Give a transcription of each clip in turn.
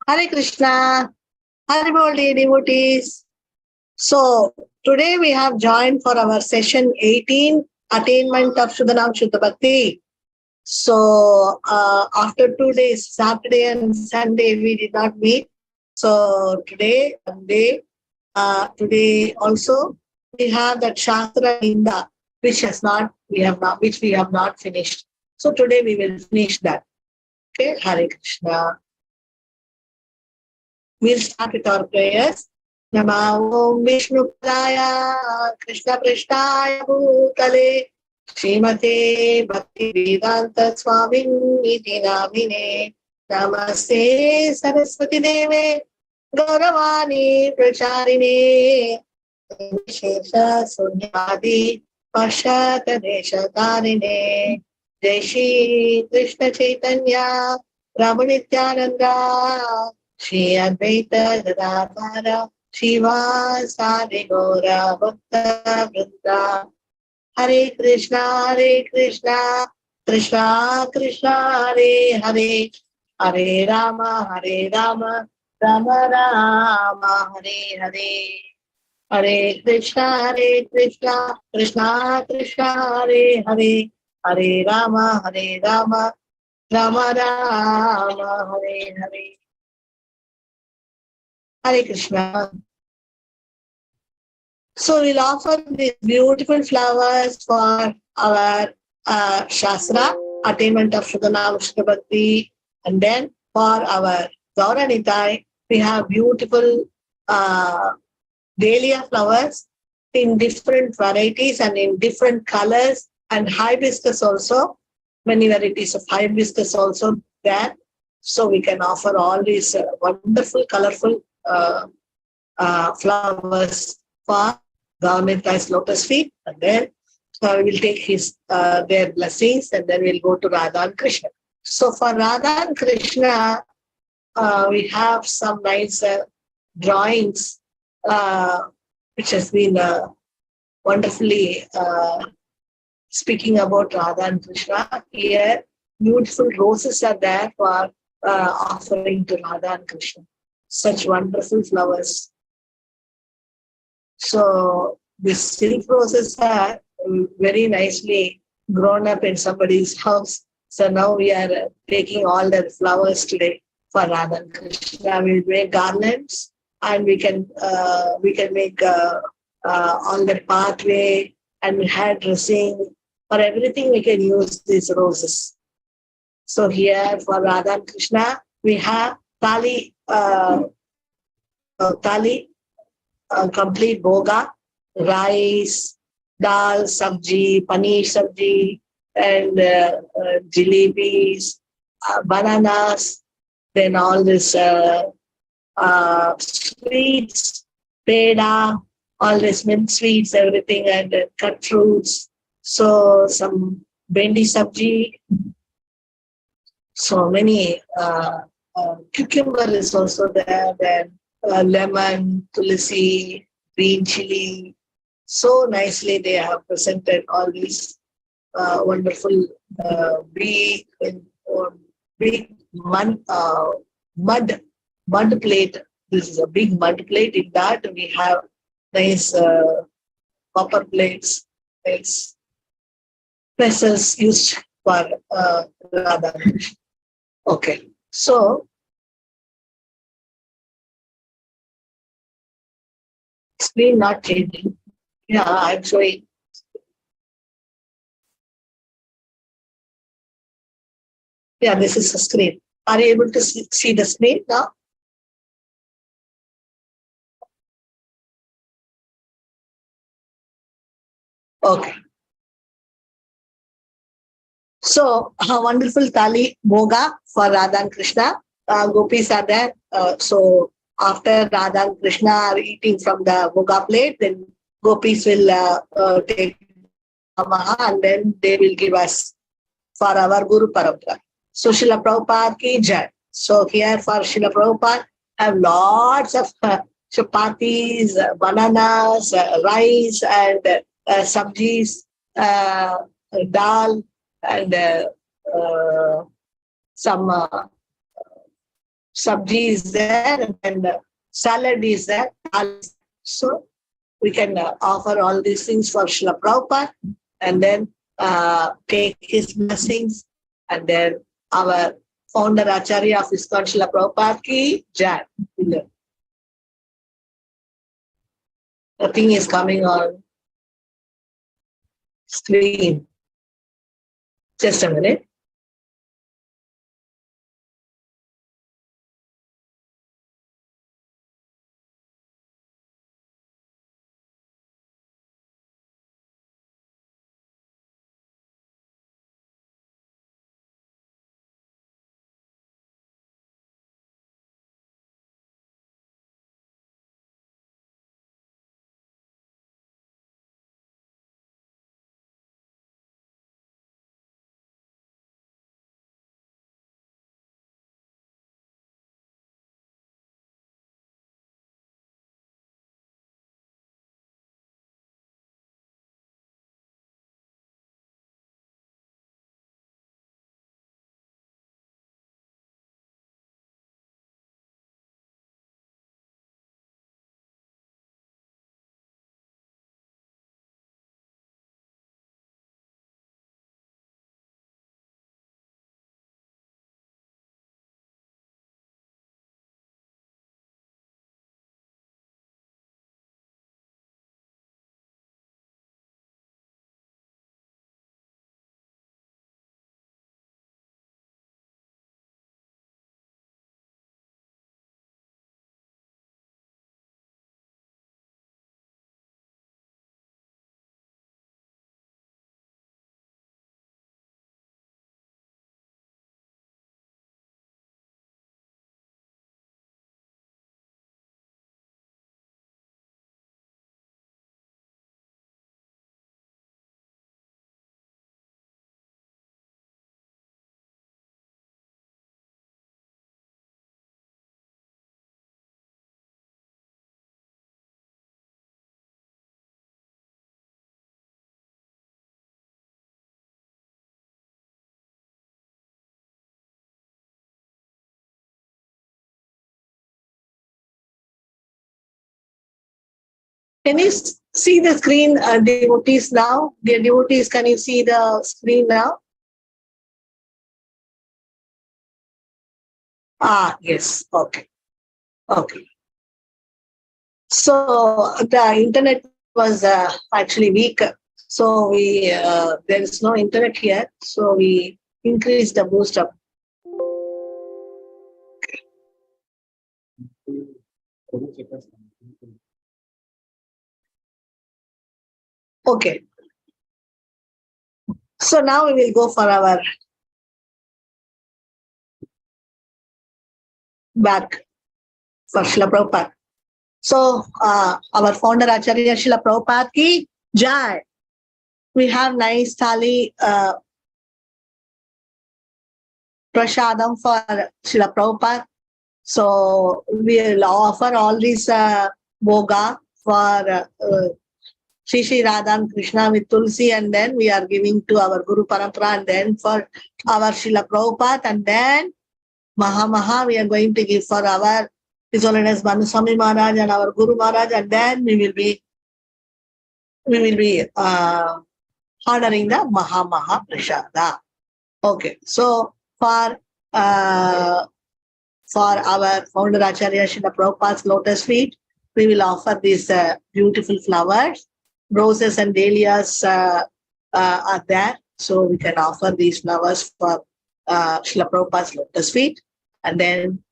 Hare Krishna, Haribol dear devotees. So today we have joined for our session 18, Attainment of Suddha Bhakti. So after 2 days, Saturday and Sunday, we did not meet. So today, today also we have that Shastra Ninda, which we have not finished. So today we will finish that. Okay, Hare Krishna. We'll start with our prayers. Nama Om Vishnu Padaya Krishna Prishtaya Bhutale Srimate Bhakti Vedanta Swamin Iti Namine Namaste Saraswati Deve Gauravani Pracharine Shesha Sunyadi Pashata Desha Tarine Jai Shri Krishna Chaitanya Ramanityananda Shri Advaita Gadadhara Shivasadi Gaura Bhakta Vrinda Hare Krishna Krishna Krishna Hare Hare Hare Rama Rama Rama Hare Hare Hare Krishna Krishna Krishna Hare Hare Hare Rama Rama Rama Hare Hare Hare Krishna. So we'll offer these beautiful flowers for our Shastra, Attainment of Suddha Bhakti, and then for our Gauranitai, we have beautiful dahlia flowers in different varieties and in different colors, and hibiscus also, many varieties of hibiscus also there. So we can offer all these wonderful, colorful flowers for Gauranitai lotus feet, and then we'll take their blessings, and then we'll go to Radha and Krishna. So for Radha and Krishna, we have some nice drawings which has been wonderfully speaking about Radha and Krishna. Here, beautiful roses are there for offering to Radha and Krishna. Such wonderful flowers. So these silk roses are very nicely grown up in somebody's house. So now we are taking all the flowers today for Radha and Krishna. We'll make garlands, and we can make all the pathway and hair dressing. For everything we can use these roses. So here for Radha and Krishna, we have Tali, complete boga, rice, dal, sabji, paneer sabji, and jalebis, bananas, then all this sweets, peda, all this mint sweets, everything, and cut fruits. So some bendi sabji, so many cucumber is also there, then lemon, tulsi, green chili. So nicely they have presented all these wonderful big mud plate. This is a big mud plate. In that we have nice copper plates, nice vessels used for Radha. Okay, so screen not changing. Yeah, I'm showing. Yeah, this is the screen. Are you able to see the screen now? Okay. So, a wonderful Tali Boga for Radha and Krishna. Gopis are there. So, after Radha and Krishna are eating from the Boga plate, then Gopis will take Namaha, and then they will give us for our Guru Parampara. So, Srila Prabhupada ki jai. So, here for Srila Prabhupada, have lots of chapatis, bananas, rice, and sabjis, dal, and some sabji is there, and the salad is there. So we can offer all these things for Srila Prabhupada, and then take his blessings, and then our founder Acharya of ISKCON Srila Prabhupada ki Jai. Nothing is coming on screen. Just a minute. Can you see the screen, devotees now? Dear devotees, can you see the screen now? Yes. Okay. Okay. So the internet was actually weak. So we there is no internet here. So we increased the boost up. Okay. So now we will go for our back for Srila Prabhupada. So our founder Acharya Srila Prabhupada ki Jai. We have nice thali prasadam for Srila Prabhupada. So we will offer all these boga for Shri Radha and Krishna with Tulsi, and then we are giving to our Guru Parampara, and then for our Srila Prabhupada, and then Maha we are going to give for our His Holiness Bhanu Swami Maharaj and our Guru Maharaj, and then we will be honoring the Maha Prasada. Okay, so for our founder Acharya Srila Prabhupada's lotus feet, we will offer these beautiful flowers. Roses and dahlias are there, so we can offer these flowers for Srila Prabhupada's lotus feet. And then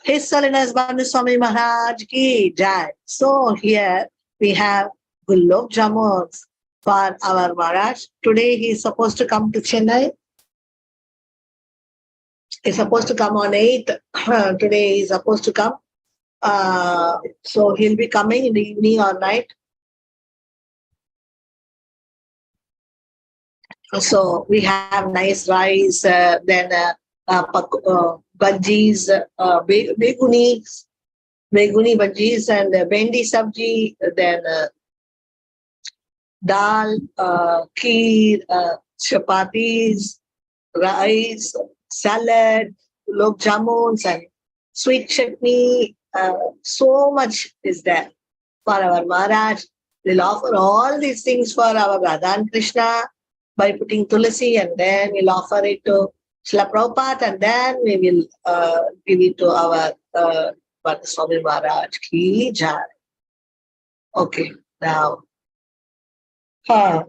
His Holiness Bhanu Swami Maharaj ki Jai. So here we have gulab jamuns for our Maharaj. Today he is supposed to come to Chennai. He's supposed to come on 8th. Today he's supposed to come. So he'll be coming in the evening or night. So we have nice rice, then bhajis, beguni bhajis, and bendi sabji, then dal, kheer, chapatis, rice, salad, gulab jamuns, and sweet chutney, so much is there for our Maharaj. We'll offer all these things for our Radha and Krishna by putting tulasi, and then we'll offer it to Srila Prabhupada, and then we will give it to our Swami Maharaj. Ki jai. Okay, now for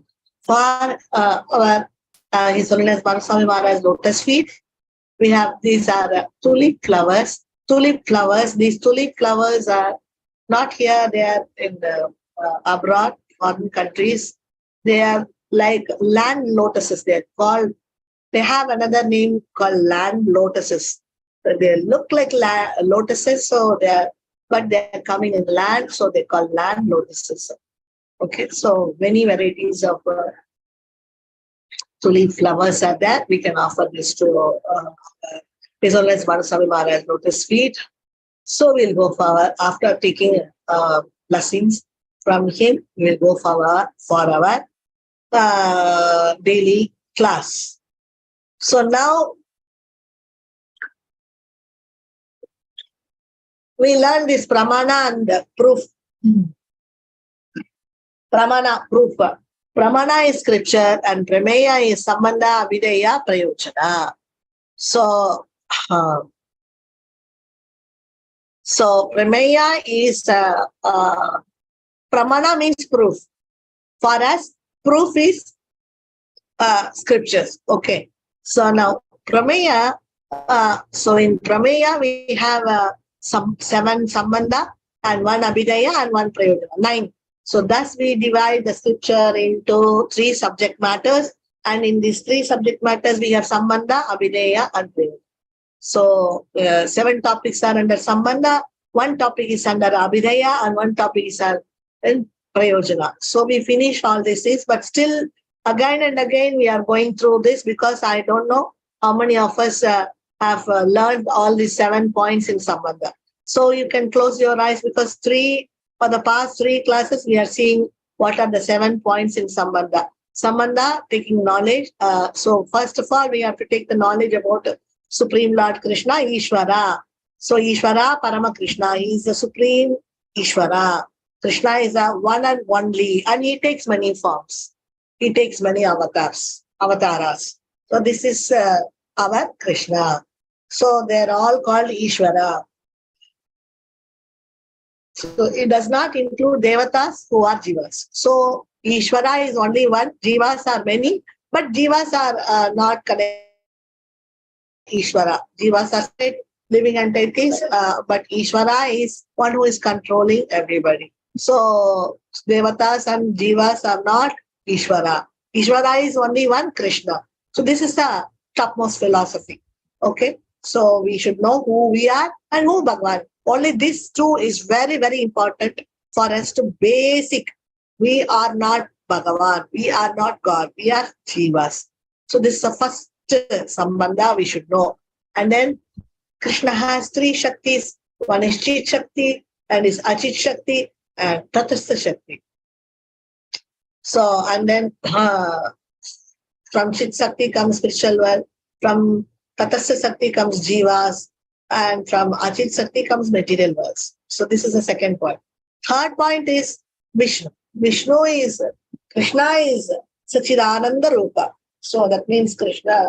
our His Holiness Swami Maharaj lotus feet, we have these are tulip flowers. Tulip flowers. These tulip flowers are not here. They are in the abroad, foreign countries. They are like land lotuses. They are called. They have another name called land lotuses. They look like lotuses, so they are, but they are coming in land, so they call land lotuses. Okay, so many varieties of tulip flowers are there. We can offer this to His Holiness Swami Maharaj lotus feet. So we'll go for after taking blessings from him, we'll go for our daily class. So now we learn this pramana and proof. Pramana, proof. Pramana is scripture and prameya is sambandha, avideya, prayojana. So prameya is pramana means proof. For us, proof is scriptures. Okay. So now prameya. So in prameya we have some 7 sambandha and 1 abhidaya and 1 prayojana. 9. So thus we divide the scripture into 3 subject matters, and in these 3 subject matters we have sambandha, abhidaya and prayojana. So 7 topics are under sambandha, 1 topic is under abhidaya, and 1 topic is in prayojana. So we finish all these things, but still again and again we are going through this because I don't know how many of us have learned all these 7 points in sambandha. So you can close your eyes because for the past 3 classes we are seeing what are the 7 points in sambandha. Sambandha, taking knowledge. So first of all, we have to take the knowledge about Supreme Lord Krishna, Ishvara. So Ishvara, Parama Krishna, he is the Supreme Ishvara. Krishna is the one and only, and he takes many forms. He takes many avatars. So this is our Krishna. So they are all called Ishvara. So it does not include devatas who are jivas. So Ishvara is only one, jivas are many, but jivas are not connected. Ishvara. Jivas are state, living entities, but Ishvara is one who is controlling everybody. So devatas and jivas are not Ishvara. Ishvara is only one, Krishna. So this is the topmost philosophy. Okay. So we should know who we are and who Bhagavan. Only this too is very, very important for us to basic. We are not Bhagavan. We are not God. We are Jivas. So this is the first sambandha we should know. And then Krishna has 3 Shaktis. One is Chit Shakti, and is Achit Shakti, and Tatastha Shakti. So, and then from Chit Shakti comes spiritual world. From Tatastha Shakti comes Jivas. And from Achit Shakti comes material worlds. So this is the second point. Third point is Vishnu. Krishna is Sachidananda Rupa. So that means Krishna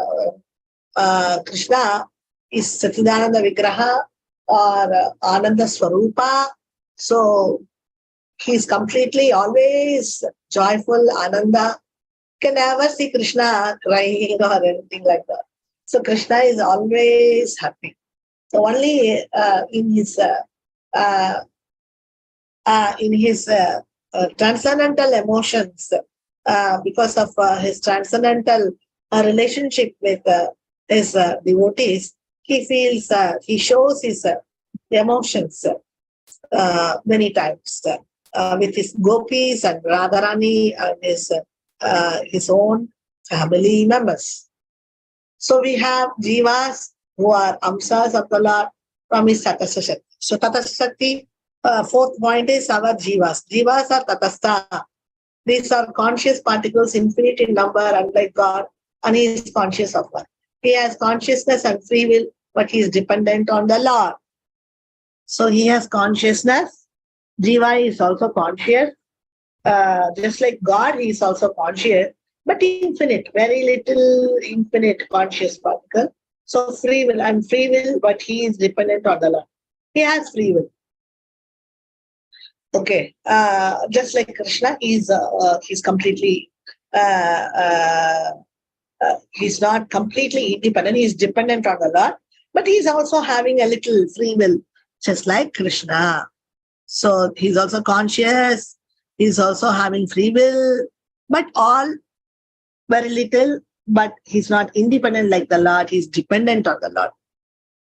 is Sachidananda Vigraha or Ananda Swarupa. So he is completely always joyful, Ananda. You can never see Krishna crying or anything like that. So Krishna is always happy. So only in his transcendental emotions, because of his transcendental relationship with his devotees, he shows his emotions many times with his gopis and Radharani and his own family members. So we have jivas who are amsas of the Lord from his Tatastha Shakti. So Tatastha Shakti, fourth point is our jivas. Jivas are Tatastha. These are conscious particles, infinite in number, unlike God, and he is conscious of one. He has consciousness and free will, but he is dependent on the Lord. So he has consciousness. Jiva is also conscious. Just like God, he is also conscious, but infinite, very little infinite conscious particle. So free will, I'm free will, but he is dependent on the Lord. He has free will. Okay, just like Krishna, he's completely, he's not completely independent. He's dependent on the Lord, but he's also having a little free will, just like Krishna. So he's also conscious. He's also having free will, but all very little. But he's not independent like the Lord. He's dependent on the Lord.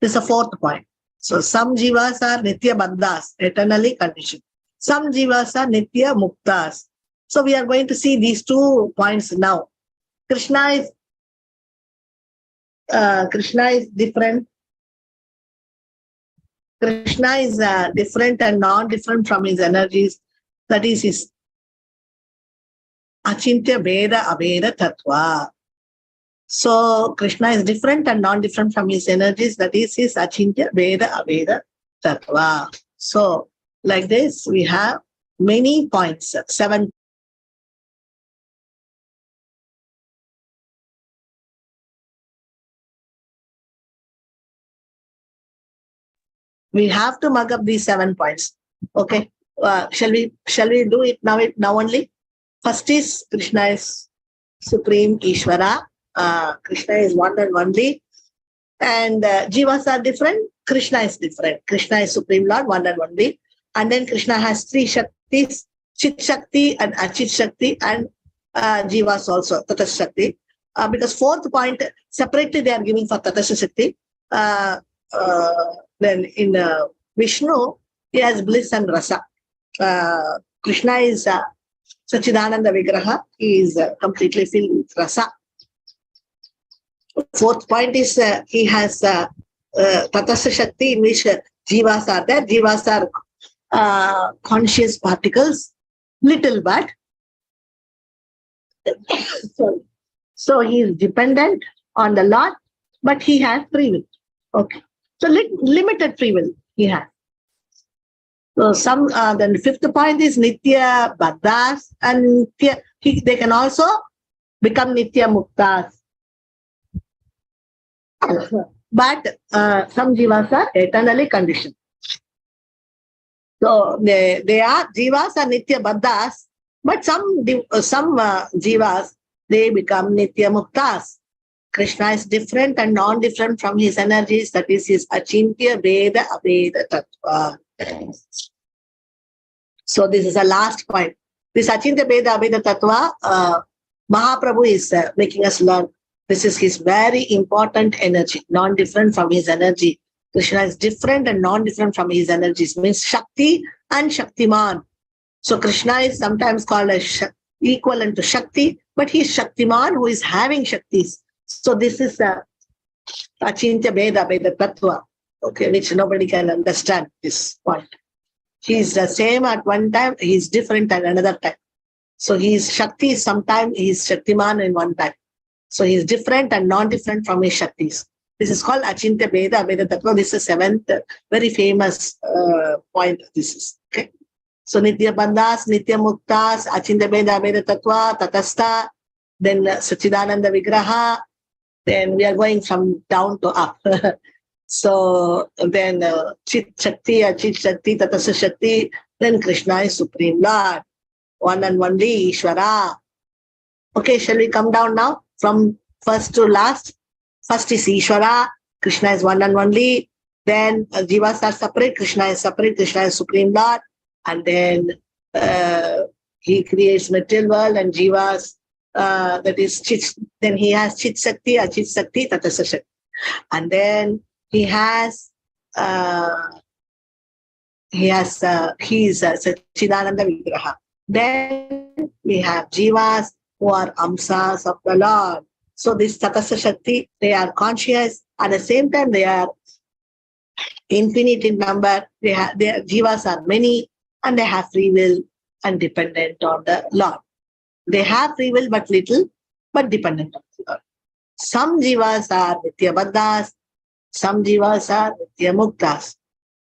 This is a fourth point. So some jivas are nitya bandhas, eternally conditioned. Some jivas are nitya muktas. So we are going to see these 2 points now. Krishna is different. Krishna is different and non-different from his energies. That is his achintya veda abheda tattva. So Krishna is different and non-different from his energies. That is his achintya veda abheda tattva. So like this, we have many points, 7. We have to mug up these 7 points. Okay. Shall we do it now only? First is Krishna is Supreme Ishvara. Krishna is one and only. And jivas are different. Krishna is different. Krishna is Supreme Lord, one and only. And then Krishna has 3 Shaktis, Chit Shakti and Achit Shakti, and jivas also, Tatas Shakti. Because 4th point, separately they are giving for Tatas Shakti. Then in Vishnu, he has bliss and rasa. Krishna is Sachidananda Vigraha. He is completely filled with rasa. 4th point is he has Tatasa Shakti, in which jivas are there. Jivas are conscious particles, little but. So he is dependent on the Lord, but he has free will. Okay. So limited free will he has. So then the 5th point is nitya baddhas, and they can also become nitya muktas. But some jivas are eternally conditioned. So they are jivas are nitya baddhas, but some jivas, they become nitya muktas. Krishna is different and non-different from his energies. That is his achintya veda abheda tattva. So this is the last point. This achintya veda abheda tattva, Mahaprabhu is making us learn. This is his very important energy, non-different from his energy. Krishna is different and non-different from his energies, means Shakti and Shaktiman. So Krishna is sometimes called as equivalent to Shakti, but he is Shaktiman who is having Shaktis. So this is Achintya Veda Veda Tattva, okay, which nobody can understand this point. He is the same at one time, he is different at another time. So he is Shakti sometime, he is Shaktiman in one time. So he is different and non-different from his Shaktis. This is called Achintya Veda Veda Tattva. This is the 7th very famous point. This is okay. So Nitya Bandhas, Nitya Muktas, Achintya Veda Veda Tattva, Tatastha, then Sachidananda Vigraha. Then we are going from down to up. So then Chit Shakti, Achit Shakti, Tatasa Shakti, then Krishna is Supreme Lord, one and only Ishvara. Okay, shall we come down now from first to last? First is Ishvara, Krishna is one and only. Then jivas are separate, Krishna is separate, Krishna is Supreme Lord. And then he creates material world and jivas. That is Chit. Then he has Chit Shakti, Achit Shakti, Tatasa Shakti. And then he is Sachidananda Vigraha. Then we have jivas who are amsas of the Lord. So this Tatasa Shakti, they are conscious. At the same time, they are infinite in number. Their jivas are many, and they have free will and dependent on the Lord. They have free will but little, but dependent on the Lord. Some jivas are nitya baddhas, some jivas are nitya muktas.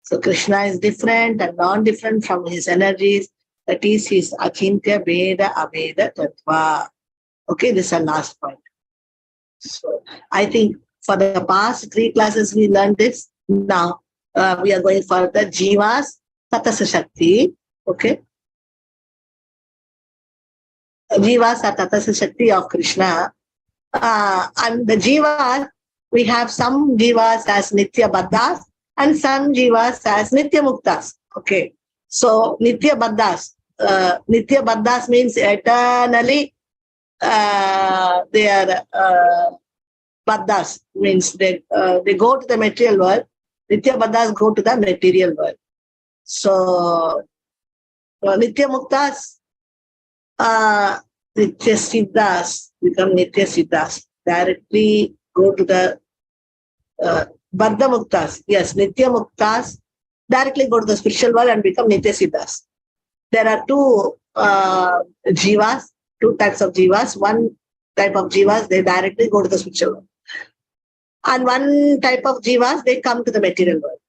So Krishna is different and non-different from his energies. That is his Achintya Veda Aveda Tattva. Okay, this is our last point. So I think for the past 3 classes we learned this. Now we are going for the Jiva's Tatasa Shakti. Okay. Jivas are Tatasa Shakti of Krishna. And the Jivas, we have some Jivas as Nitya Baddhas and some Jivas as Nitya Muktas. Okay. So Nitya Baddhas means eternally they are Baddhas, means they go to the material world. Nitya Baddhas go to the material world. So Nitya Muktas, Nitya Siddhas become Nitya Siddhas. Directly go to the Baddha Muktas. Yes, Nitya Muktas directly go to the spiritual world and become Nitya Siddhas. There are 2 Jivas, 2 types of Jivas. One type of Jivas, they directly go to the spiritual world. And one type of Jivas, they come to the material world.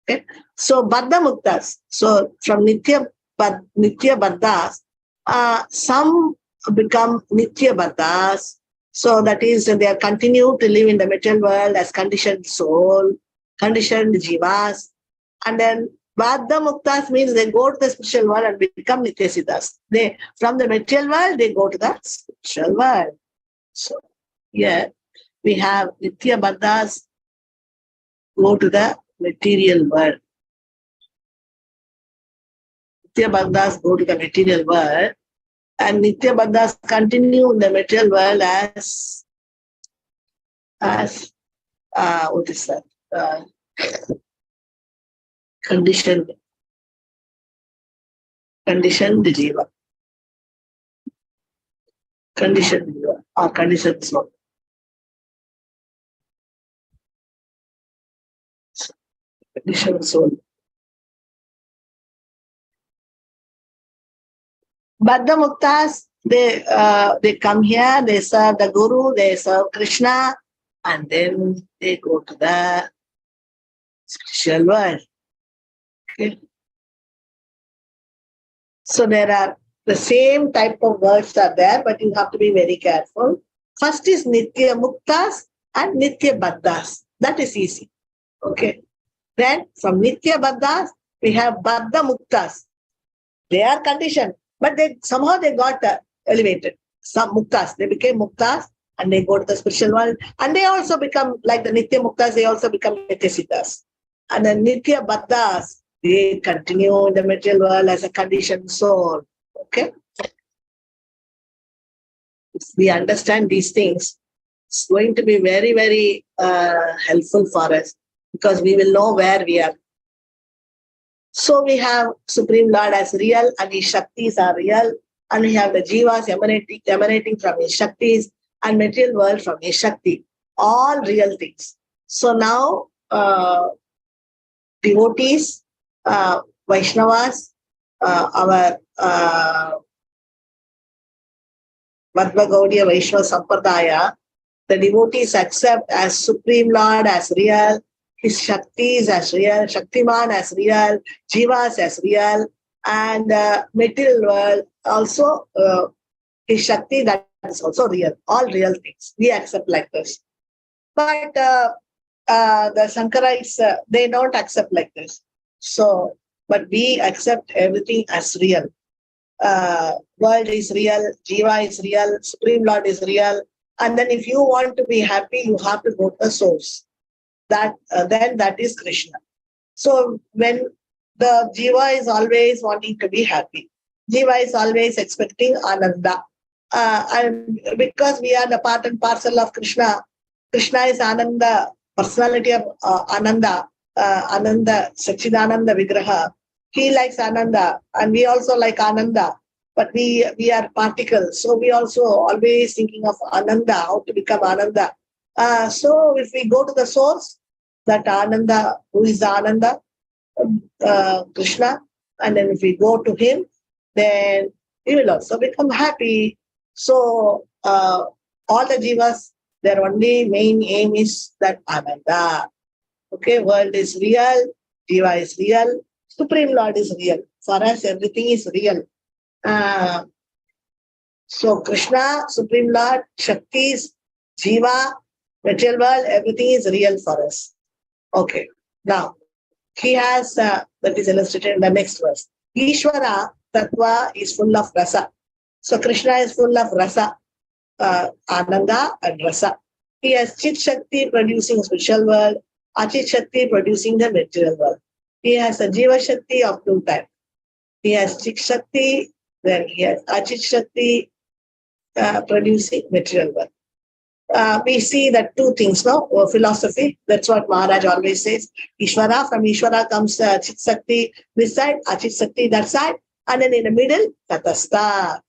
Okay? So Baddha Muktas, so from Nitya Baddhas, some become Nitya Baddhas. So that is, they are continue to live in the material world as conditioned soul, conditioned Jivas. And then Baddha Muktas means they go to the spiritual world and become Nitya Siddhas. From the material world, they go to the spiritual world. So yeah, we have Nitya Baddhas go to the material world. Nitya Baddhas go to the material world, and Nitya Baddhas continue in the material world as what is that? Conditioned Jiva. Conditioned Jiva or conditioned soul. Conditioned soul. Baddha Muktas, they come here, they serve the Guru, they serve Krishna, and then they go to the spiritual world. Okay. So there are the same type of words are there, but you have to be very careful. First is Nitya Muktas and Nitya Baddhas. That is easy. Okay. Then from Nitya Baddhas, we have Baddha Muktas. They are conditioned, but somehow they got elevated. Some Muktas, they became Muktas and they go to the spiritual world. And they also become, like the Nitya Muktas, they also become Nitya Siddhas. And the Nitya Baddhas, they continue in the material world as a conditioned soul. Okay? If we understand these things, it's going to be very, very helpful for us, because we will know where we are. So we have Supreme Lord as real, and his Shaktis are real, and we have the Jivas emanating from his Shaktis, and material world from his Shakti. All real things. So now devotees, Vaishnavas, our Madhva Gaudiya Vaishnava Sampradaya, the devotees accept as Supreme Lord as real, his Shaktis as real, Shaktiman as real, Jivas as real, and material world also, his Shakti, that is also real. All real things. We accept like this. But the Shankarites, they don't accept like this. So, but we accept everything as real. World is real, Jiva is real, Supreme Lord is real. And then if you want to be happy, you have to go to the source. Then that is Krishna. So when the Jiva is always wanting to be happy, Jiva is always expecting Ananda. And because we are the part and parcel of Krishna, Krishna is Ananda, personality of Ananda, Ananda, Sachidananda Vigraha. He likes Ananda, and we also like Ananda, but we are particles. So we also always thinking of Ananda, how to become Ananda. So if we go to the source, that Ananda, who is Ananda, Krishna, and then if we go to him, then we will also become happy. So all the Jivas, their only main aim is that Ananda. Okay, world is real, Jiva is real. Supreme Lord is real. For us, everything is real. So Krishna, Supreme Lord, Shaktis, Jiva, material world, everything is real for us. Okay. Now, he has, that is illustrated in the next verse. Ishvara Tattva is full of rasa. So Krishna is full of rasa, Ananda and rasa. He has Chit Shakti producing spiritual world, Achit Shakti producing the material world. He has a Jiva Shakti of 2 types. He has Chit Shakti, then he has Achit Shakti producing material world. We see that 2 things, no? Philosophy, that's what Maharaj always says. Ishvara, from Ishvara comes Chit Shakti this side, Achit Shakti that side, and then in the middle, Tatastha.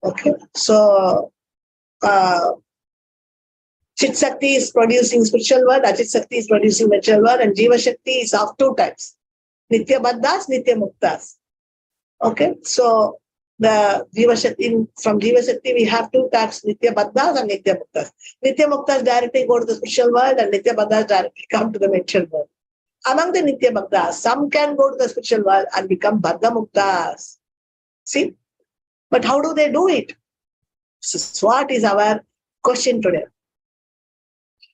Okay, so Chit Shakti is producing spiritual world, Achit Shakti is producing material world, and Jiva Shakti is of 2 types. Nitya Baddhas, Nitya Muktas. Okay, so the Jiva Shakti, from Jiva Shakti we have 2 types, Nitya Baddhas and Nitya Muktas. Nitya Muktas directly go to the spiritual world and Nitya Baddhas directly come to the material world. Among the Nitya Bhaktas, some can go to the spiritual world and become Baddha Muktas. See? But how do they do it? So what is our question today?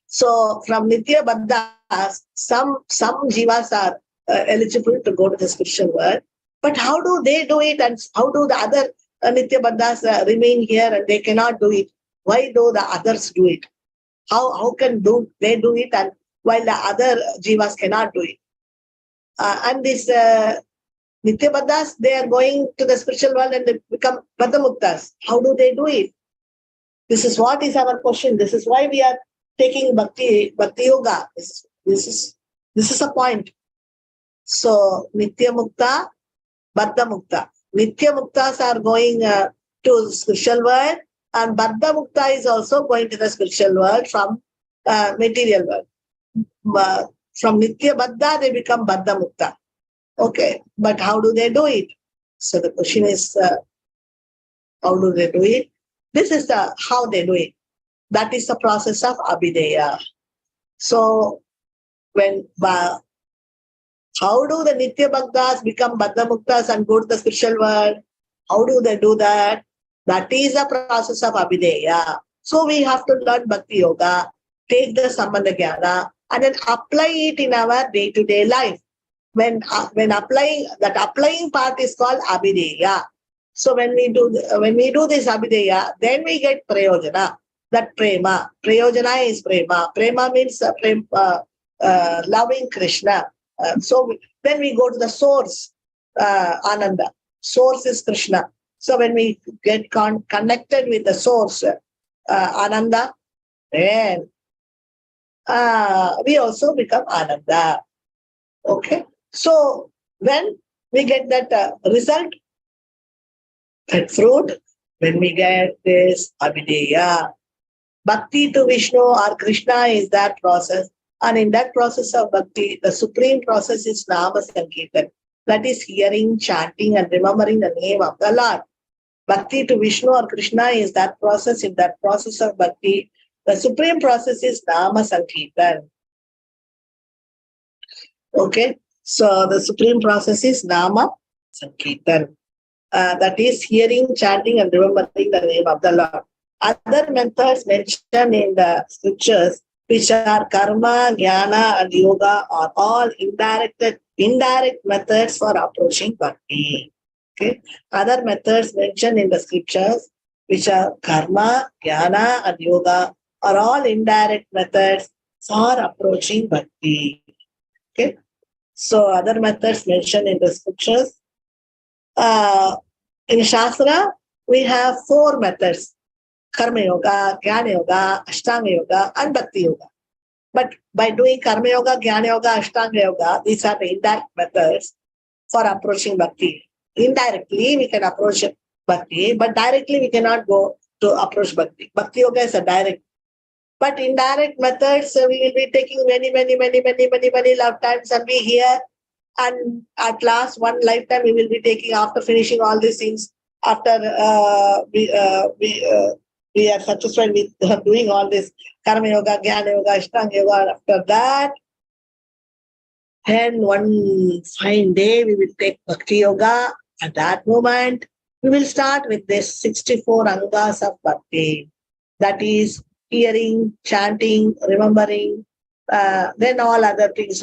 So from Nitya Baddhas, some jivas are eligible to go to the spiritual world. But how do they do it, and how do the other Nitya Baddhas remain here and they cannot do it? Why do the others do it? How can they do it, and while the other jivas cannot do it? And this Nitya Baddhas, they are going to the spiritual world and they become Baddha Muktas. How do they do it? This is what is our question. This is why we are taking Bhakti Yoga. This is a point. So Nitya Mukta, Baddha Mukta. Nitya Muktas are going to spiritual world, and Baddha Mukta is also going to the spiritual world from material world. From Nitya Baddha, they become Baddha Mukta. Okay, but how do they do it? So the question is, how do they do it? This is how they do it. That is the process of Abhideya. So how do the Nitya Bhaktas become Baddha Muktas and go to the spiritual world? How do they do that? That is the process of Abhideya. So we have to learn Bhakti Yoga, take the Sambandha Jnana, and then apply it in our day-to-day life. When applying, that applying part is called Abhideya. So when we do this Abhideya, then we get Prayojana. That Prema. Prayojana is Prema. Prema means loving Krishna. So then we go to the source, Ananda. Source is Krishna. So when we get connected with the source, Ananda, then we also become Ananda. Okay. So when we get that result, that fruit, when we get this Abhideya, Bhakti to Vishnu or Krishna is that process. And in that process of Bhakti, the supreme process is Nama Sankirtan. That is hearing, chanting and remembering the name of the Lord. Bhakti to Vishnu or Krishna is that process. In that process of Bhakti, the supreme process is Nama Sankirtan. Okay. So the supreme process is Nama Sankirtan. That is hearing, chanting and remembering the name of the Lord. Other methods mentioned in the scriptures, which are karma, jnana and yoga, are all indirect methods for approaching bhakti. Okay. Other methods mentioned in the scriptures, which are karma, jnana and yoga, are all indirect methods for approaching bhakti. Okay. So other methods mentioned in the scriptures. In Shastra, we have 4 methods. Karma Yoga, Jnana Yoga, Ashtanga Yoga, and Bhakti Yoga. But by doing Karma Yoga, Jnana Yoga, Ashtanga Yoga, these are the indirect methods for approaching Bhakti. Indirectly, we can approach Bhakti, but directly we cannot go to approach Bhakti. Bhakti Yoga is a direct. But indirect methods, we will be taking many lifetimes and be here. And at last, one lifetime we will be taking after finishing all these things. After we are satisfied with doing all this Karma Yoga, Jnana Yoga, Ashtanga Yoga. After that, Then one fine day, we will take Bhakti Yoga. At that moment, we will start with this 64 Angas of Bhakti. That is hearing, chanting, remembering, then all other things,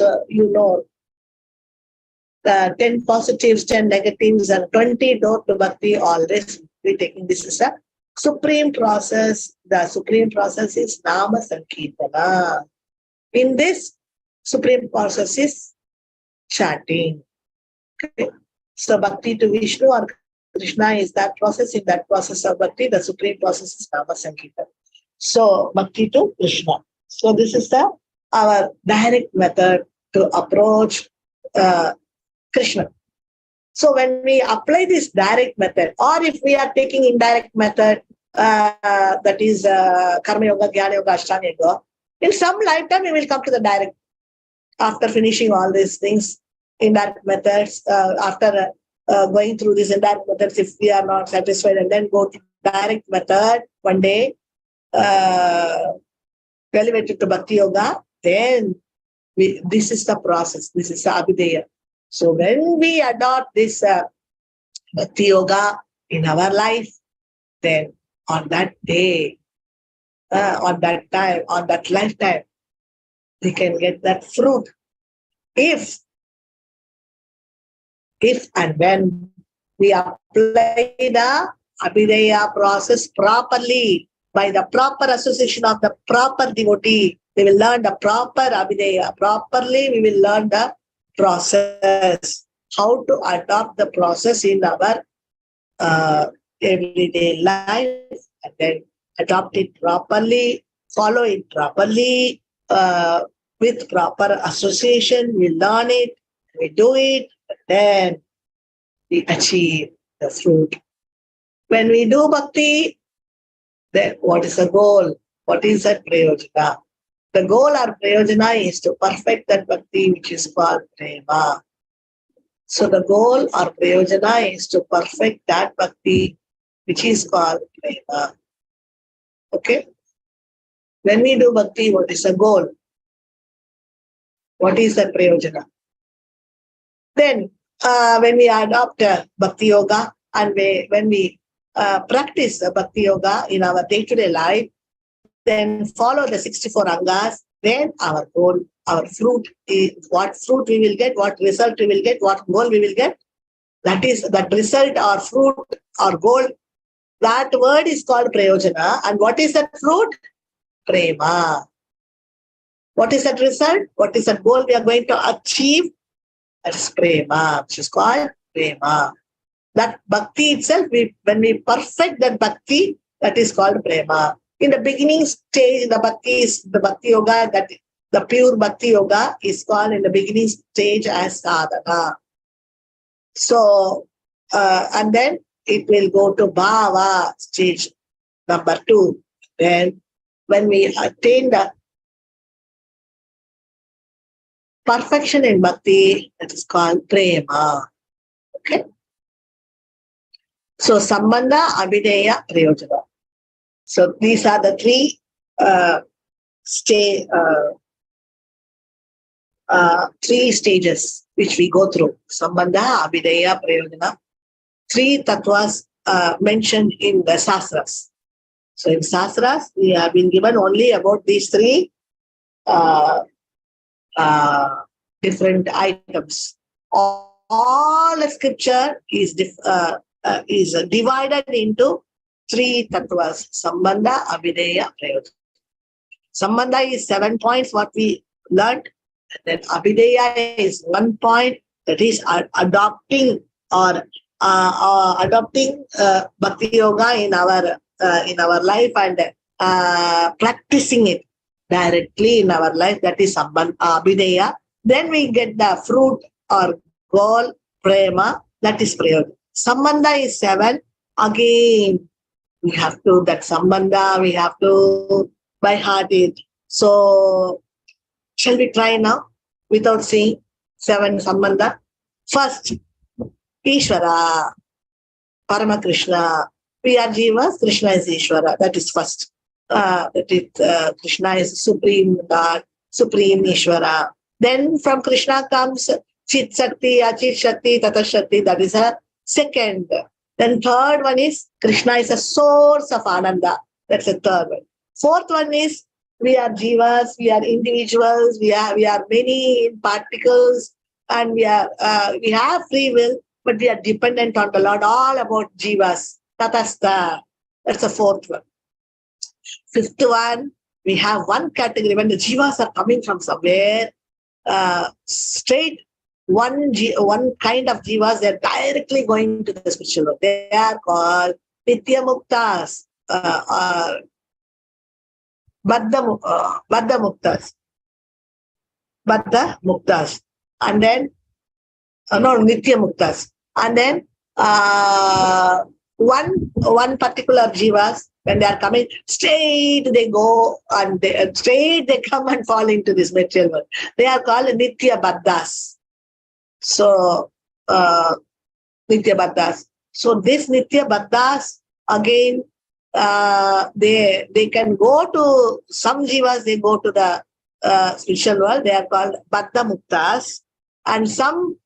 10 positives, 10 negatives, and 20 door to Bhakti, all this we taking. This is a supreme process. The supreme process is Nama Sankirtana. In this supreme process is chanting. Okay. So Bhakti to Vishnu or Krishna is that process. In that process of Bhakti, the supreme process is Nama Sankirtana. So Bhakti to Krishna. So this is our direct method to approach Krishna. So when we apply this direct method, or if we are taking indirect method, that is Karma Yoga, Jnana Yoga, Ashtanga Yoga, in some lifetime we will come to the direct. After finishing all these things, indirect methods, after going through these indirect methods, if we are not satisfied, and then go to direct method one day, elevated to Bhakti Yoga, then this is the process. This is the Abhideya. So when we adopt this Bhakti Yoga in our life, then on that day, on that time, on that lifetime, we can get that fruit. If and when we apply the Abhideya process properly, by the proper association of the proper devotee, we will learn the proper Abhideya. Properly, we will learn the process, how to adopt the process in our everyday life, and then adopt it properly, follow it properly, with proper association. We learn it, we do it, and then we achieve the fruit. When we do bhakti, then what is the goal? What is that prayojana? The goal or prayojana is to perfect that bhakti which is called prema. So the goal or prayojana is to perfect that bhakti which is called prema. Okay? When we do bhakti, what is the goal? What is the prayojana? Then when we adopt bhakti yoga and when we practice bhakti yoga in our day-to-day life, then follow the 64 angas, then our goal, our fruit is what fruit we will get, what result we will get, what goal we will get. That is that result or fruit or goal. That word is called prayojana. And what is that fruit? Prema. What is that result? What is that goal we are going to achieve? That is prema, which is called prema. That bhakti itself, when we perfect that bhakti, that is called prema. In the beginning stage, the bhakti yoga, that the pure bhakti yoga is called in the beginning stage as sadhana. So, and then it will go to bhava stage number 2. Then when we attain the perfection in bhakti, that is called prema. Okay? So, sambandha, abhideya, prayojana. So, these are the three three stages which we go through. Sambandha, abhideya, prayojana. 3 tattvas mentioned in the Sastras. So, in Sastras, we have been given only about these 3 different items. All the scripture is divided into 3 tattvas: sambandha, abhideya, prayojana. Sambandha is 7 points what we learned. Then abhideya is 1 point, that is adopting bhakti yoga in our life and practicing it directly in our life. That is abhideya. Then we get the fruit or goal, prema, that is prayojana. Sambandha is 7. Again, we have to, that sambandha, we have to by heart it. So, shall we try now without saying 7 sambandha? First, Ishvara, Parama Krishna. We are Jivas, Krishna is Ishvara. That is first. Krishna is Supreme God, Supreme Ishvara. Then from Krishna comes Chit Shakti, Achit Shakti, Tata Shakti. That is a second. Then third one is Krishna is a source of Ananda. That's a third one. Fourth one is we are jivas, we are individuals, we are many particles, and we have free will, but we are dependent on the Lord. All about jivas. Tatastha. That's the fourth one. Fifth one, we have one category when the jivas are coming from somewhere, straight one kind of jivas, they're directly going to the spiritual world. They are called Nitya Muktas, Baddha Muktas, and then Nitya Muktas, and then one particular jivas, when they are coming straight, they go and straight they come and fall into this material world. They are called Nitya Baddhas. So Nitya Baddhas. So this Nitya Baddhas again, they can go to some jivas. They go to the spiritual world. They are called Baddha Muktas, and some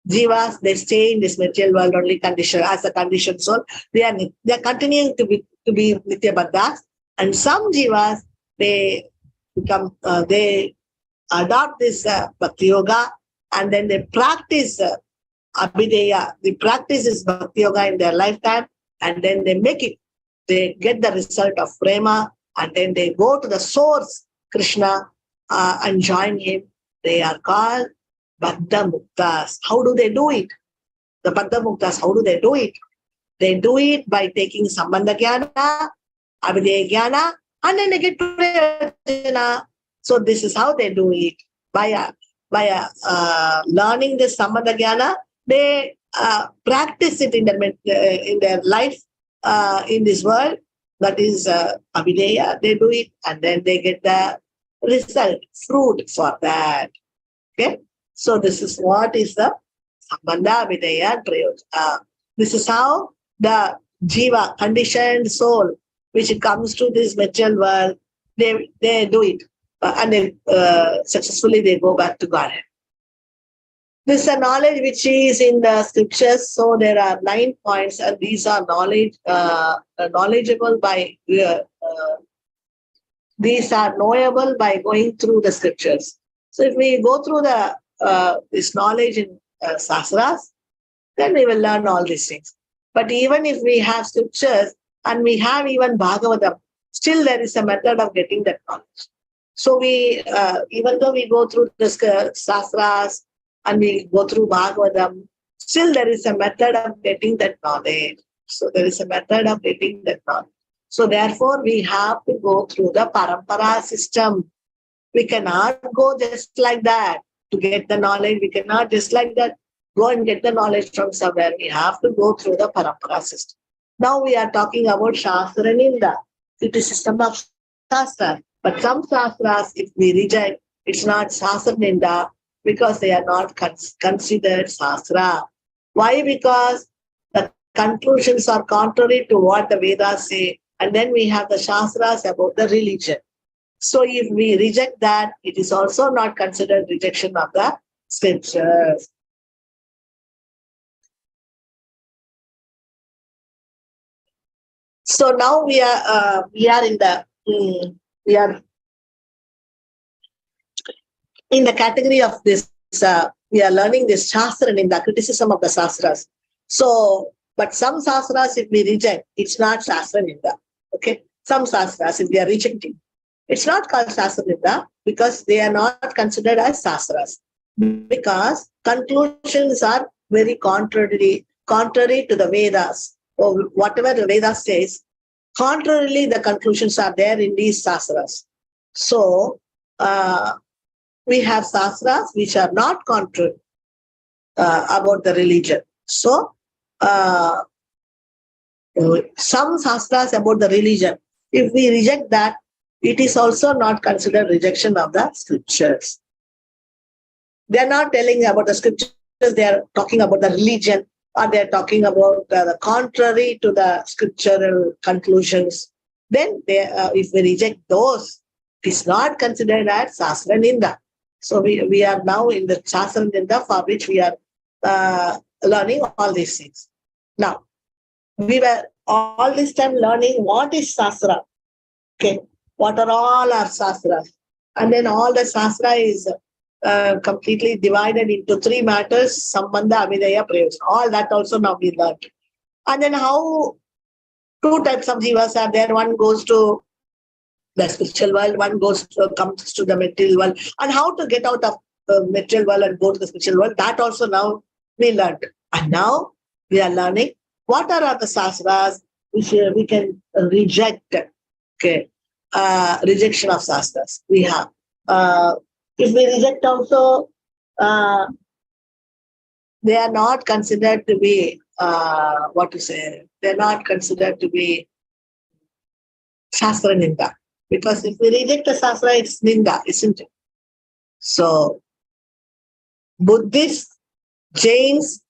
jivas, they stay in this material world only condition as a conditioned soul. They are continuing to be Nitya Baddhas, and some jivas, they become they adopt this Bhakti Yoga, and then they practice Abhideya. They practice this Bhakti Yoga in their lifetime, and then they make it. They get the result of Prema, and then they go to the source, Krishna, and join him. They are called Baddha Muktas. How do they do it? The Baddha Muktas, how do they do it? They do it by taking Sambandha Jnana, Abhideya Jnana, and then they get Prayojana. So this is how they do it. By learning this Sambandha Jnana, they practice it in their life in this world. That is Abhideya. They do it, and then they get the result, fruit for that. Okay. So this is what is the Sambandha, Abhideya, Prayojana. This is how the jiva, conditioned soul, which comes to this material world, they do it. And then successfully they go back to Godhead. This is a knowledge which is in the scriptures. So there are 9 points, and these are knowledgeable by these are knowable by going through the scriptures. So if we go through this knowledge in Sastras, then we will learn all these things. But even if we have scriptures and we have even Bhagavatam, still there is a method of getting that knowledge. So we, even though we go through the Sastras and we go through Bhagavatam, still there is a method of getting that knowledge. So there is a method of getting that knowledge. So therefore, we have to go through the Parampara system. We cannot go just like that to get the knowledge. We cannot just like that go and get the knowledge from somewhere. We have to go through the Parampara system. Now we are talking about Shastra Ninda. It is a system of Shastra. But some Shastras, if we reject, it's not Shastra Ninda because they are not considered Shastra. Why? Because the conclusions are contrary to what the Vedas say. And then we have the Shastras about the religion. So if we reject that, it is also not considered rejection of the scriptures. So now we are in the category of this. We are learning this Shastra in the criticism of the Shastras. So, but some Shastras, if we reject, it's not Shastra Ninda. Okay, some Shastras, if we are rejecting, it's not called Shastra Ninda because they are not considered as Shastras. Because conclusions are very contrary to the Vedas. Or whatever the Vedas says, contrarily the conclusions are there in these Shastras. So, we have Shastras which are not contrary about the religion. So, some Shastras about the religion, if we reject that, it is also not considered rejection of the scriptures. They are not telling about the scriptures, they are talking about the religion, or they are talking about the contrary to the scriptural conclusions. Then, if we reject those, it is not considered as Shastra Ninda. So we are now in the Shastra Ninda, for which we are learning all these things. Now, we were all this time learning what is Shastra. Okay, what are all our Shastras? And then all the Shastra is completely divided into three matters: Sambandha, Abhidaya, Prayojana. All that also now we learned. And then how two types of jivas are there. One goes to the spiritual world, one comes to the material world. And how to get out of the material world and go to the spiritual world, that also now we learned. And now we are learning what are the Shastras which we can reject. Okay, rejection of Shastras we have. If we reject also, they are not considered to be, they're not considered to be Shastra Ninda. Because if we reject a Shastra, it's Ninda, isn't it? So, Buddhists, Jains,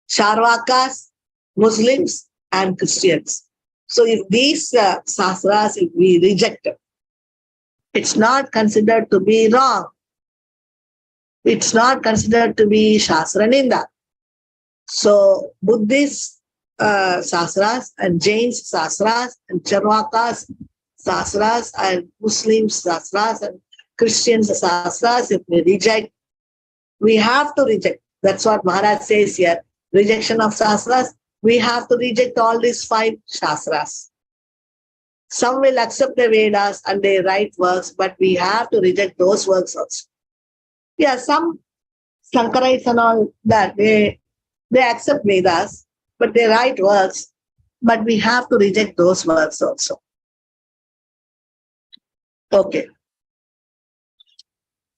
Charvakas, Muslims, and Christians. So, if these Shastras, if we reject them, it's not considered to be wrong. It's not considered to be Shastra Ninda. So, Buddhist Shastras and Jains Shastras and Charvakas Shastras and Muslims Shastras and Christians Shastras, if we reject, we have to reject. That's what Maharaj says here. Rejection of Shastras, we have to reject all these 5 Shastras. Some will accept the Vedas and they write works, but we have to reject those works also. Yeah, some Sankarites and all that, they accept Vedas, but they write works, but we have to reject those works also. Okay.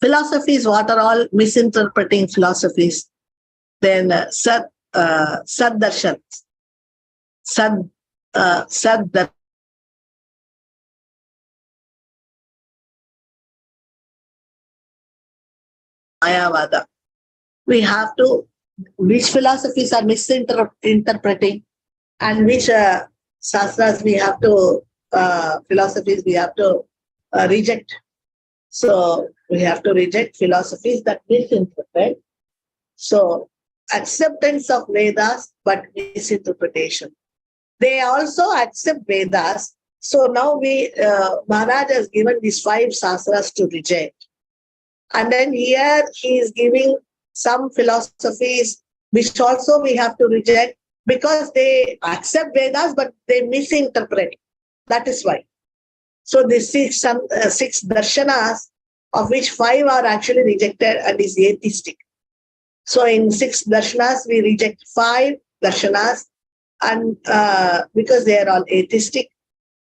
Philosophies, what are all misinterpreting philosophies? Then Sad Darshan. Sad Mayavada. We have to, which philosophies are misinterpreting and which Shastras we have to, philosophies we have to reject. So we have to reject philosophies that misinterpret. So acceptance of Vedas, but misinterpretation. They also accept Vedas. So now Maharaj has given these 5 Shastras to reject. And then here he is giving some philosophies which also we have to reject because they accept Vedas, but they misinterpret. That is why. So these 6 darshanas, of which 5 are actually rejected and is atheistic. So in 6 darshanas, we reject 5 darshanas, and because they are all atheistic,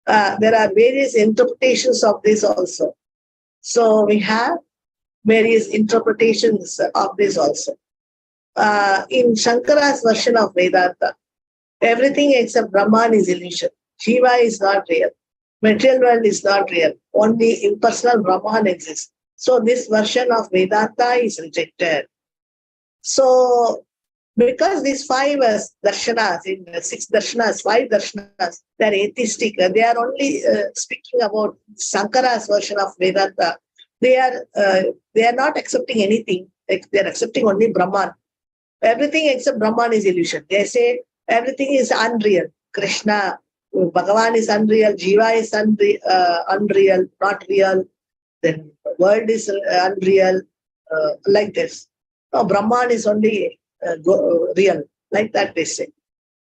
there are various interpretations of this also. So we have various interpretations of this also. In Shankara's version of Vedanta, everything except Brahman is illusion. Jiva is not real. Material world is not real. Only impersonal Brahman exists. So this version of Vedanta is rejected. So because these 5 darshanas, in the 6 darshanas, 5 darshanas, they are atheistic. They are only speaking about Shankara's version of Vedanta. They are not accepting anything. They are accepting only Brahman. Everything except Brahman is illusion. They say everything is unreal. Krishna, Bhagavan is unreal. Jiva is unreal, not real. Then world is unreal, like this. No, Brahman is only real, like that they say.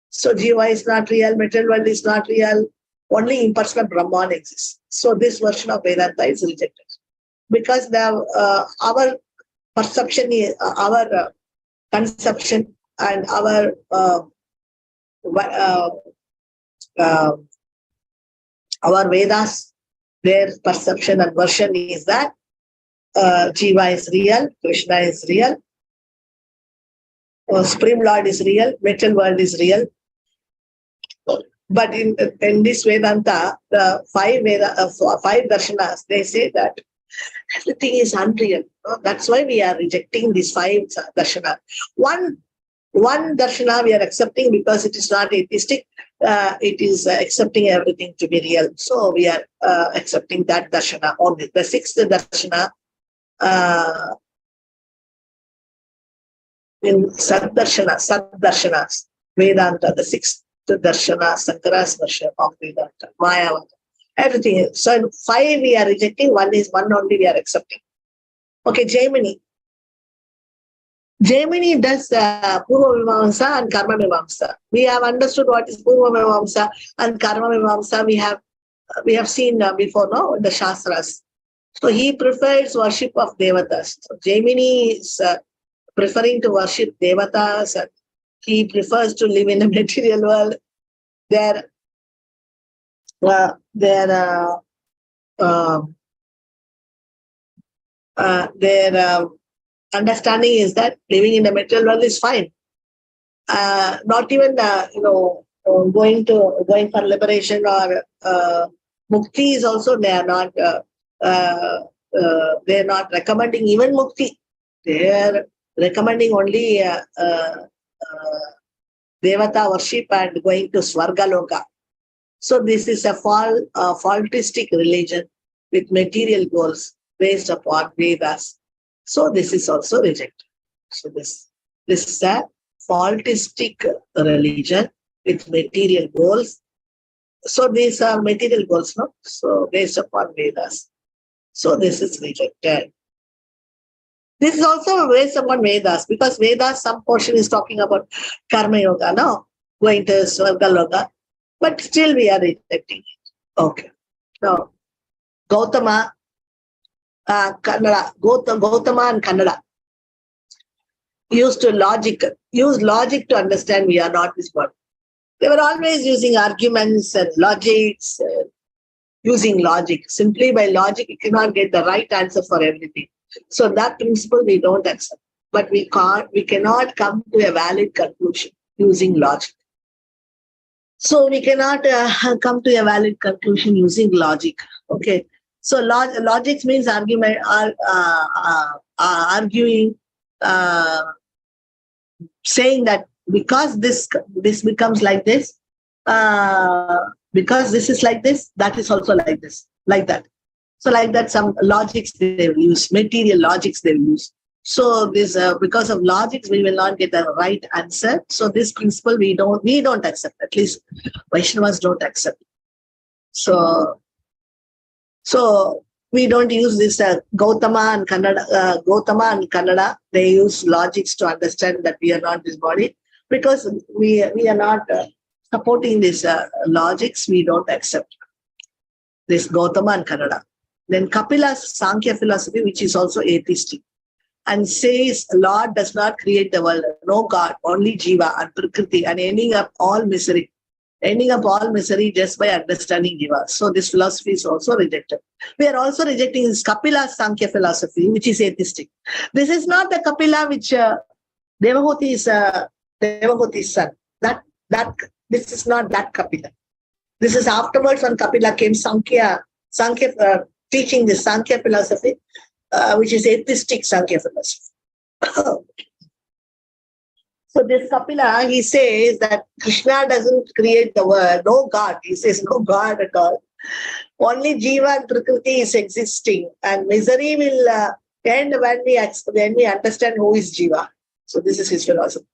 So Jiva is not real, material world is not real, only impersonal Brahman exists. So this version of Vedanta is rejected. Because our perception, our conception and our Vedas, their perception and version is that Jiva is real, Krishna is real, Supreme Lord is real, material world is real. But in this Vedanta, the 5 darshanas, they say that everything is unreal. That's why we are rejecting these 5 darshanas. One darshana we are accepting because it is not atheistic. It is accepting everything to be real. So we are accepting that darshana only. The 6th darshana, in Saddarshanas, Vedanta, the sixth Darshana, Sankara's version of Vedanta, Mayavada. Everything is. So in 5 we are rejecting, one only we are accepting. Okay, Jaimini. Jaimini does Purva Mimamsa and Karma Mimamsa. We have understood what is Purva Mimamsa and Karma Mimamsa. We have seen before, no, in the Shastras. So he prefers worship of Devatas. So Jaimini is preferring to worship Devatas. And he prefers to live in a material world. Their understanding is that living in the material world is fine. Not even going for liberation or mukti is also they are not recommending even mukti. They are recommending only Devata worship and going to Swarga Loka. So this is a faultistic religion with material goals based upon Vedas. So this is also rejected. So this is a faultistic religion with material goals. So these are material goals, no? So based upon Vedas. So this is rejected. This is also based upon Vedas, because Vedas, some portion is talking about Karma Yoga, no? Going to Swarga Loka. But still we are rejecting it. Okay. Now, Gautama, Kannada, Gautama and Kannada use logic to understand we are not this body. They were always using arguments and logics, using logic. Simply by logic, you cannot get the right answer for everything. So that principle we don't accept. But we cannot come to a valid conclusion using logic. So we cannot come to a valid conclusion using logic. Okay. So logic means argument, arguing, saying that because this becomes like this, because this is like this, that is also like this, like that. So like that, some logics they will use, material logics they will use. So this because of logics, we will not get the right answer. So this principle we don't accept. At least Vaishnavas don't accept. So we don't use this Gautama and Kannada. They use logics to understand that we are not this body, because we are not supporting this logics. We don't accept this Gautama and Kannada. Then Kapila's Sankhya philosophy, which is also atheistic, and says Lord does not create the world, no God, only Jiva and Prakriti, and ending up all misery just by understanding Jiva. So this philosophy is also rejected. We are also rejecting this Kapila's Sankhya philosophy, which is atheistic. This is not the Kapila which Devahuti's son. This is not that Kapila. This is afterwards when Kapila came Sankhya teaching the Sankhya philosophy, which is atheistic Sankhya philosophy. So this Kapila, he says that Krishna doesn't create the world, no God. He says no God at all. Only Jiva and Prakriti is existing, and misery will end when we understand who is Jiva. So this is his philosophy.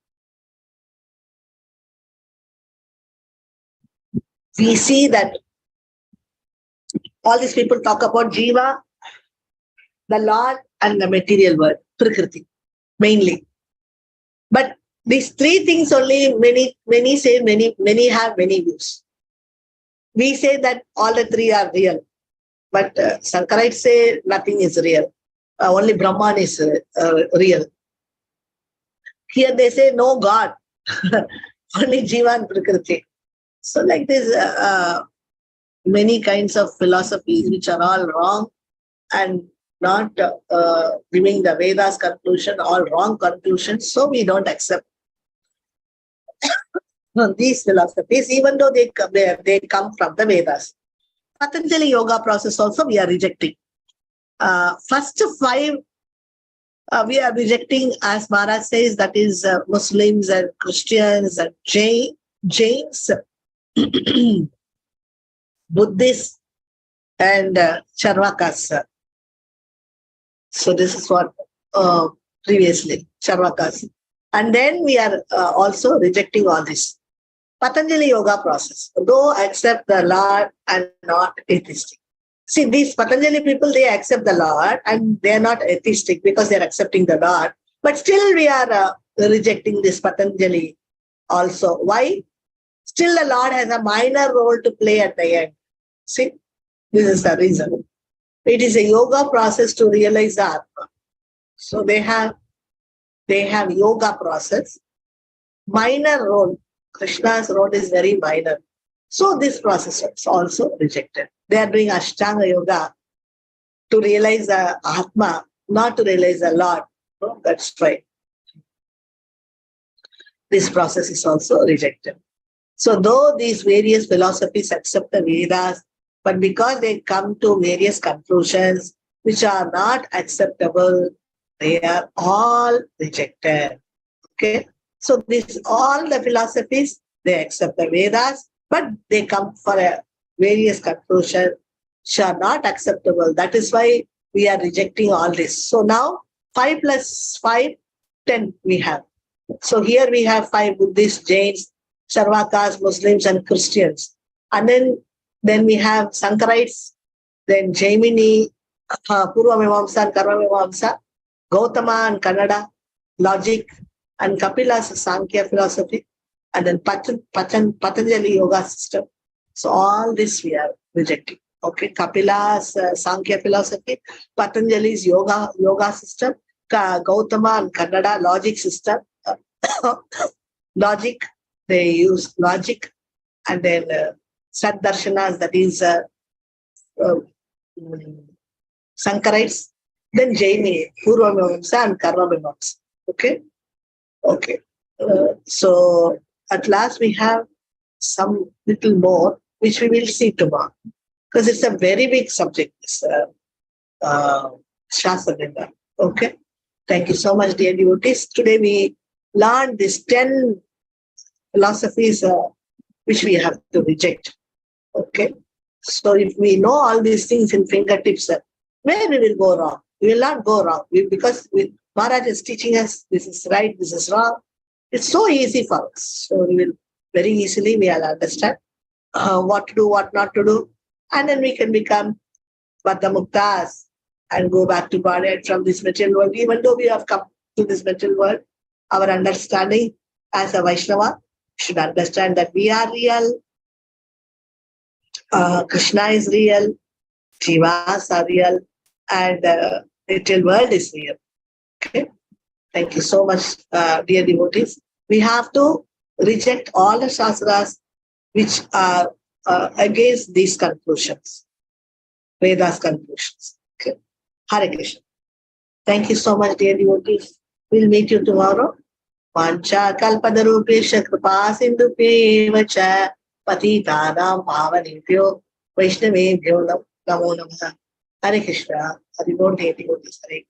We see that all these people talk about Jiva, the Lord, and the material world, Prakriti, mainly. But these three things only, many say, many have many views. We say that all the three are real. But Shankarites say nothing is real. Only Brahman is real. Here they say no God. Only Jiva and Prakriti. So like this, many kinds of philosophies which are all wrong and not giving the Vedas conclusion, all wrong conclusions. So we don't accept these philosophies, even though they come from the Vedas. Patanjali yoga process also we are rejecting. First 5 we are rejecting, as Maharaj says, that is Muslims and Christians and Jains, Buddhists and Charvakas. So this is what previously Charvakas. And then we are also rejecting all this. Patanjali yoga process. Though accept the Lord and not atheistic. See, these Patanjali people, they accept the Lord and they are not atheistic because they are accepting the Lord. But still we are rejecting this Patanjali also. Why? Still the Lord has a minor role to play at the end. See, this is the reason. It is a yoga process to realize the Atma. So they have yoga process. Minor role. Krishna's role is very minor. So this process is also rejected. They are doing Ashtanga yoga to realize the Atma, not to realize the Lord. No, that's right. This process is also rejected. So though these various philosophies accept the Vedas, but because they come to various conclusions which are not acceptable, they are all rejected. Okay. So this all the philosophies, they accept the Vedas, but they come for a various conclusions which are not acceptable. That is why we are rejecting all this. So now 5 plus 5, 10 we have. So here we have 5 Buddhists, Jains, Sarvakas, Muslims, and Christians. And then we have Sankarites, then Jaimini, Purva Mimamsa and Karma Mimamsa, Gautama and Kannada, logic, and Kapila's Sankhya philosophy, and then Patanjali yoga system. So all this we are rejecting. Okay, Kapila's Sankhya philosophy, Patanjali's yoga system, Gautama and Kannada logic system. Logic, they use logic, and then Saddarshanas, that is Sankarites, then Jaini, Purva Mimamsa and Karma Mimamsa. Okay. Okay. So at last we have some little more, which we will see tomorrow, because it's a very big subject, this Shastra Vrinda. Okay. Thank you so much, dear devotees. Today we learned these 10 philosophies which we have to reject. Okay. So if we know all these things in fingertips, where we will go wrong? We will not go wrong because Maharaj is teaching us this is right, this is wrong. It's so easy for us. So we will very easily we will understand what to do, what not to do. And then we can become Baddha-muktas and go back to Godhead from this material world. Even though we have come to this material world, our understanding as a Vaishnava should understand that we are real, Krishna is real, Jivas are real, and the material world is real. Okay. Thank you so much, dear devotees. We have to reject all the Shastras which are against these conclusions, Vedas conclusions. Okay. Hare Krishna. Thank you so much, dear devotees. We'll meet you tomorrow. Vancha kalpadarupesha kripa sindhupeva cha patitanam pavanebhyo vaishnavebhyo namo namaha. Hare Krishna. Hare Bol, dear devotees. Hare